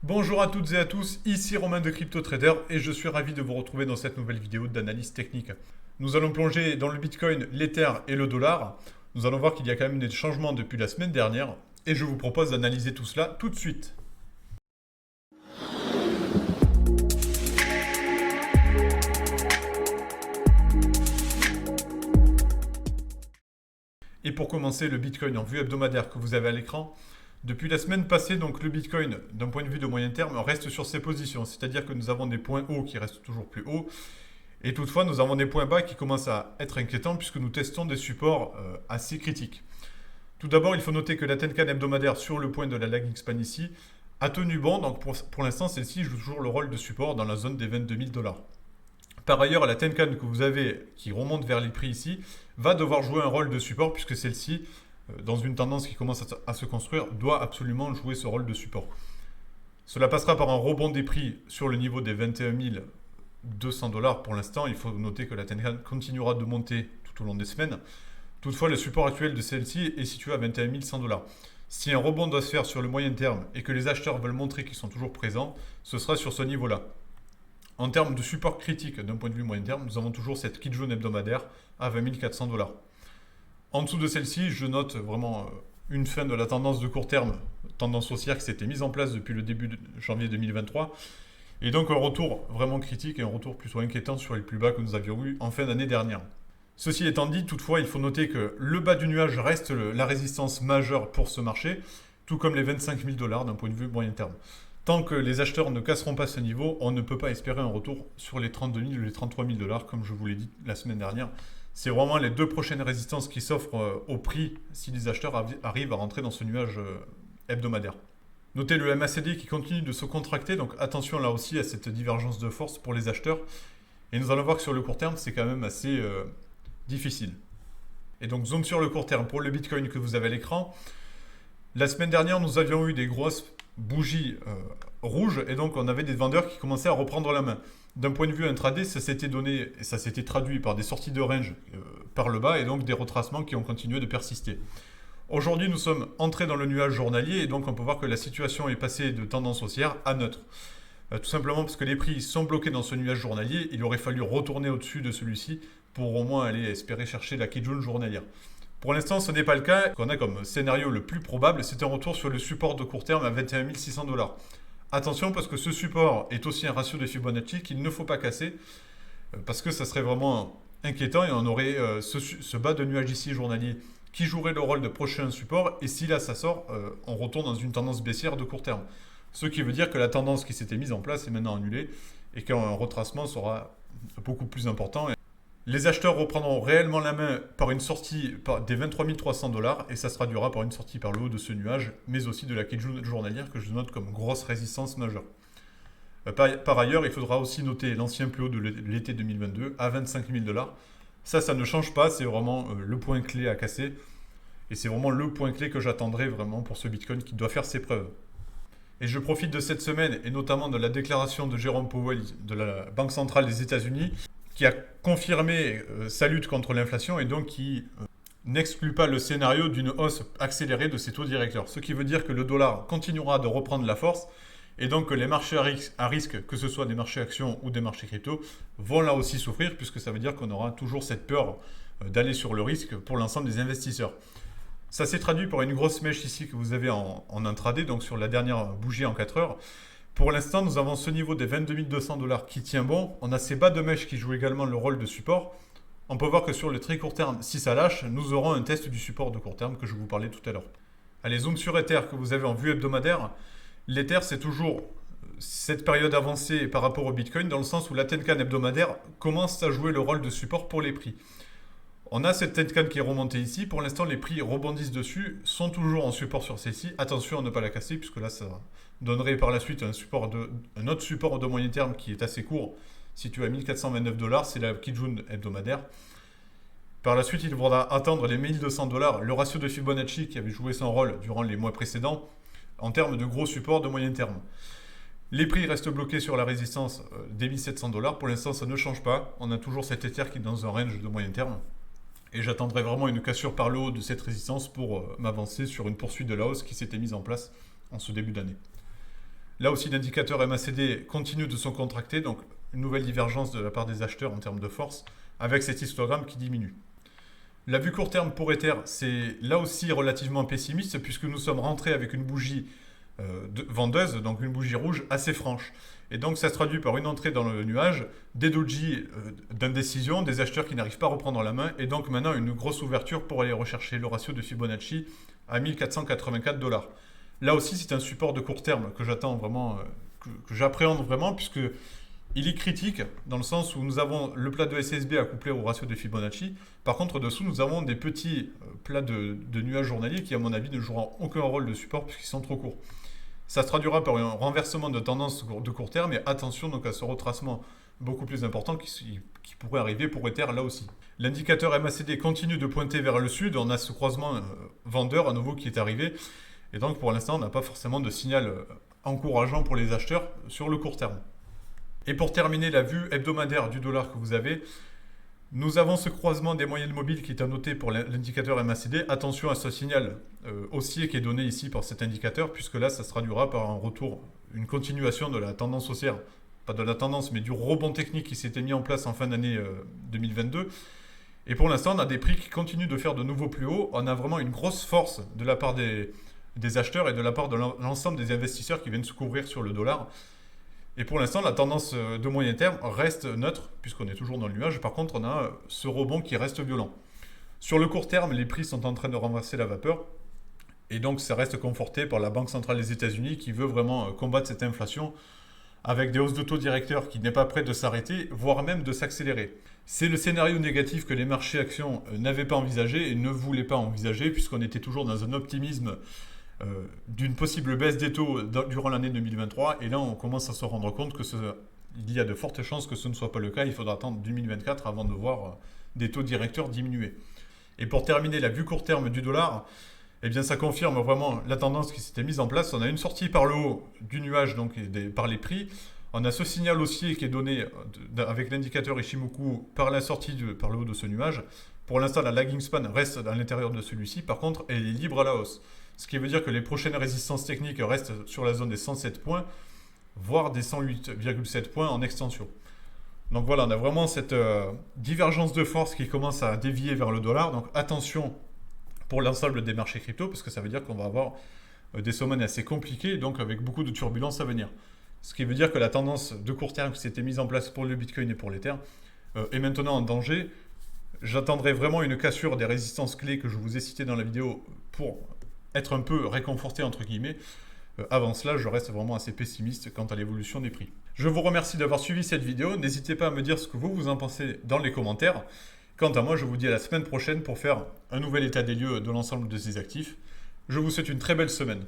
Bonjour à toutes et à tous, ici Romain de Crypto Trader et je suis ravi de vous retrouver dans cette nouvelle vidéo d'analyse technique. Nous allons plonger dans le Bitcoin, l'Ether et le dollar. Nous allons voir qu'il y a quand même des changements depuis la semaine dernière et je vous propose d'analyser tout cela tout de suite. Et pour commencer, le Bitcoin en vue hebdomadaire que vous avez à l'écran. Depuis la semaine passée, donc le Bitcoin, d'un point de vue de moyen terme, reste sur ses positions. C'est-à-dire que nous avons des points hauts qui restent toujours plus hauts. Et toutefois, nous avons des points bas qui commencent à être inquiétants puisque nous testons des supports assez critiques. Tout d'abord, il faut noter que la Tenkan hebdomadaire sur le point de la lagging span ici a tenu bon. Donc pour l'instant, celle-ci joue toujours le rôle de support dans la zone des 22 000 $. Par ailleurs, la Tenkan que vous avez qui remonte vers les prix ici va devoir jouer un rôle de support puisque celle-ci, dans une tendance qui commence à se construire, doit absolument jouer ce rôle de support. Cela passera par un rebond des prix sur le niveau des 21 200 $ pour l'instant. Il faut noter que la Tenkan continuera de monter tout au long des semaines. Toutefois, le support actuel de celle-ci est situé à 21 100 $. Si un rebond doit se faire sur le moyen terme et que les acheteurs veulent montrer qu'ils sont toujours présents, ce sera sur ce niveau-là. En termes de support critique d'un point de vue moyen terme, nous avons toujours cette Kijun hebdomadaire à 20 400 $. En dessous de celle-ci, je note vraiment une fin de la tendance de court terme, tendance haussière qui s'était mise en place depuis le début de janvier 2023. Et donc un retour vraiment critique et un retour plutôt inquiétant sur les plus bas que nous avions eu en fin d'année dernière. Ceci étant dit, toutefois, il faut noter que le bas du nuage reste la résistance majeure pour ce marché, tout comme les 25 000 $ d'un point de vue moyen terme. Tant que les acheteurs ne casseront pas ce niveau, on ne peut pas espérer un retour sur les 32 000 ou les 33 000 $, comme je vous l'ai dit la semaine dernière. C'est vraiment les deux prochaines résistances qui s'offrent au prix si les acheteurs arrivent à rentrer dans ce nuage hebdomadaire. Notez le MACD qui continue de se contracter, donc attention là aussi à cette divergence de force pour les acheteurs. Et nous allons voir que sur le court terme, c'est quand même assez difficile. Et donc zoom sur le court terme pour le Bitcoin que vous avez à l'écran. La semaine dernière, nous avions eu des grosses bougies rouges et donc on avait des vendeurs qui commençaient à reprendre la main. D'un point de vue intraday, ça s'était donné et ça s'était traduit par des sorties de range par le bas et donc des retracements qui ont continué de persister. Aujourd'hui, nous sommes entrés dans le nuage journalier et donc on peut voir que la situation est passée de tendance haussière à neutre. Tout simplement parce que les prix sont bloqués dans ce nuage journalier, il aurait fallu retourner au-dessus de celui-ci pour au moins aller espérer chercher la Kijun journalière. Pour l'instant, ce n'est pas le cas. Ce qu'on a comme scénario le plus probable, c'est un retour sur le support de court terme à 21 600 $. Attention parce que ce support est aussi un ratio de Fibonacci qu'il ne faut pas casser parce que ça serait vraiment inquiétant et on aurait ce bas de nuage ici journalier qui jouerait le rôle de prochain support et si là ça sort, on retourne dans une tendance baissière de court terme. Ce qui veut dire que la tendance qui s'était mise en place est maintenant annulée et qu'un retracement sera beaucoup plus important. Les acheteurs reprendront réellement la main par une sortie des 23 300 $ et ça se traduira par une sortie par le haut de ce nuage, mais aussi de la Kijun journalière que je note comme grosse résistance majeure. Par ailleurs, il faudra aussi noter l'ancien plus haut de l'été 2022 à 25 000 $. Ça ne change pas, c'est vraiment le point clé à casser. Et c'est vraiment le point clé que j'attendrai vraiment pour ce Bitcoin qui doit faire ses preuves. Et je profite de cette semaine et notamment de la déclaration de Jérôme Powell de la Banque centrale des États-Unis qui a confirmé sa lutte contre l'inflation et donc qui n'exclut pas le scénario d'une hausse accélérée de ses taux directeurs. Ce qui veut dire que le dollar continuera de reprendre la force et donc que les marchés à risque, que ce soit des marchés actions ou des marchés crypto, vont là aussi souffrir puisque ça veut dire qu'on aura toujours cette peur d'aller sur le risque pour l'ensemble des investisseurs. Ça s'est traduit par une grosse mèche ici que vous avez en intraday, donc sur la dernière bougie en 4 heures. Pour l'instant, nous avons ce niveau des 22 200 $ qui tient bon. On a ces bas de mèche qui jouent également le rôle de support. On peut voir que sur le très court terme, si ça lâche, nous aurons un test du support de court terme que je vous parlais tout à l'heure. Allez, zoom sur Ether que vous avez en vue hebdomadaire. L'Ether, c'est toujours cette période avancée par rapport au Bitcoin dans le sens où la Tenkan hebdomadaire commence à jouer le rôle de support pour les prix. On a cette Tenkan qui est remontée ici. Pour l'instant, les prix rebondissent dessus, sont toujours en support sur celle-ci. Attention à ne pas la casser, puisque là, ça donnerait par la suite un autre support de moyen terme qui est assez court, situé à 1429 $. C'est la Kijun hebdomadaire. Par la suite, il faudra attendre les 1200 $, le ratio de Fibonacci qui avait joué son rôle durant les mois précédents, en termes de gros supports de moyen terme. Les prix restent bloqués sur la résistance des 1700 $. Pour l'instant, ça ne change pas. On a toujours cet Ether qui est dans un range de moyen terme. Et j'attendrai vraiment une cassure par le haut de cette résistance pour m'avancer sur une poursuite de la hausse qui s'était mise en place en ce début d'année. Là aussi, l'indicateur MACD continue de se contracter, donc une nouvelle divergence de la part des acheteurs en termes de force, avec cet histogramme qui diminue. La vue court terme pour Ether, c'est là aussi relativement pessimiste, puisque nous sommes rentrés avec une bougie vendeuse, donc une bougie rouge assez franche. Et donc ça se traduit par une entrée dans le nuage, des doji d'indécision, des acheteurs qui n'arrivent pas à reprendre la main, et donc maintenant une grosse ouverture pour aller rechercher le ratio de Fibonacci à 1484 $. Là aussi, c'est un support de court terme que j'attends vraiment, que j'appréhende vraiment, puisque il est critique dans le sens où nous avons le plat de SSB accouplé au ratio de Fibonacci. Par contre, dessous, nous avons des petits plats de nuages journaliers qui, à mon avis, ne joueront aucun rôle de support puisqu'ils sont trop courts. Ça se traduira par un renversement de tendance de court terme, et attention donc à ce retracement beaucoup plus important qui pourrait arriver pour Ether là aussi. L'indicateur MACD continue de pointer vers le sud, on a ce croisement vendeur à nouveau qui est arrivé, et donc pour l'instant on n'a pas forcément de signal encourageant pour les acheteurs sur le court terme. Et pour terminer la vue hebdomadaire du dollar que vous avez, nous avons ce croisement des moyennes mobiles qui est à noter pour l'indicateur MACD. Attention à ce signal haussier qui est donné ici par cet indicateur, puisque là, ça se traduira par un retour, une continuation de la tendance haussière. Pas de la tendance, mais du rebond technique qui s'était mis en place en fin d'année 2022. Et pour l'instant, on a des prix qui continuent de faire de nouveaux plus hauts. On a vraiment une grosse force de la part des acheteurs et de la part de l'ensemble des investisseurs qui viennent se couvrir sur le dollar. Et pour l'instant, la tendance de moyen terme reste neutre, puisqu'on est toujours dans le nuage. Par contre, on a ce rebond qui reste violent. Sur le court terme, les prix sont en train de renverser la vapeur. Et donc, ça reste conforté par la Banque centrale des États-Unis qui veut vraiment combattre cette inflation avec des hausses de taux directeurs qui n'est pas prêt de s'arrêter, voire même de s'accélérer. C'est le scénario négatif que les marchés actions n'avaient pas envisagé et ne voulaient pas envisager, puisqu'on était toujours dans un optimisme d'une possible baisse des taux durant l'année 2023, et là on commence à se rendre compte qu'il y a de fortes chances que ce ne soit pas le cas. Il faudra attendre 2024 avant de voir des taux directeurs diminuer. Et pour terminer la vue court terme du dollar, eh bien ça confirme vraiment la tendance qui s'était mise en place. On a une sortie par le haut du nuage, donc par les prix. On a ce signal haussier qui est donné avec l'indicateur Ishimoku par la sortie par le haut de ce nuage. Pour l'instant, la lagging span reste à l'intérieur de celui-ci. Par contre, elle est libre à la hausse. Ce qui veut dire que les prochaines résistances techniques restent sur la zone des 107 points, voire des 108,7 points en extension. Donc voilà, on a vraiment cette divergence de force qui commence à dévier vers le dollar. Donc attention pour l'ensemble des marchés crypto, parce que ça veut dire qu'on va avoir des semaines assez compliquées, donc avec beaucoup de turbulences à venir. Ce qui veut dire que la tendance de court terme qui s'était mise en place pour le Bitcoin et pour l'Ether est maintenant en danger. J'attendrai vraiment une cassure des résistances clés que je vous ai citées dans la vidéo pour être un peu réconforté entre guillemets. Avant cela, je reste vraiment assez pessimiste quant à l'évolution des prix. Je vous remercie d'avoir suivi cette vidéo. N'hésitez pas à me dire ce que vous en pensez dans les commentaires. Quant à moi, je vous dis à la semaine prochaine pour faire un nouvel état des lieux de l'ensemble de ces actifs. Je vous souhaite une très belle semaine.